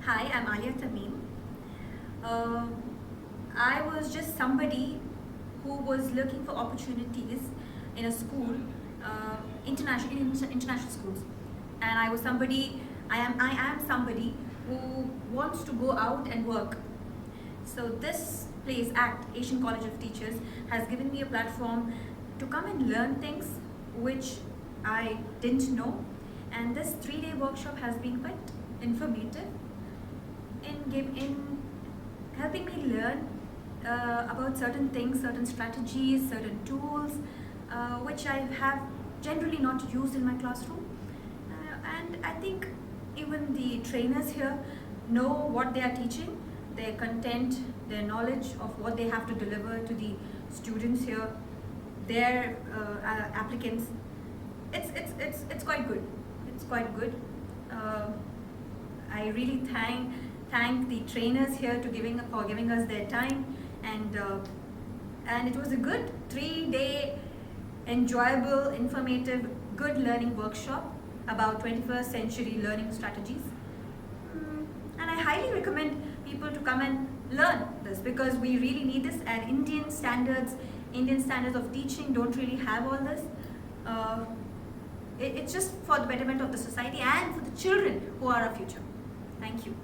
Hi, I'm Alia Tamim. Uh, I was just somebody who was looking for opportunities in a school, international schools, and I am somebody who wants to go out and work. So this place, ACT, Asian College of Teachers, has given me a platform to come and learn things which I didn't know, and this 3-day workshop has been quite informative in helping me learn about certain things, certain strategies, certain tools, which I have generally not used in my classroom. And I think even the trainers here know what they are teaching, their content, their knowledge of what they have to deliver to the students here, their applicants. It's quite good. It's quite good. Uh, I really thank the trainers here for giving us their time, and it was a good 3-day enjoyable, informative, good learning workshop about 21st century learning strategies. And I highly recommend people to come and learn this because we really need this, and Indian standards of teaching don't really have all this. Uh, it's just for the betterment of the society and for the children who are our future. Thank you.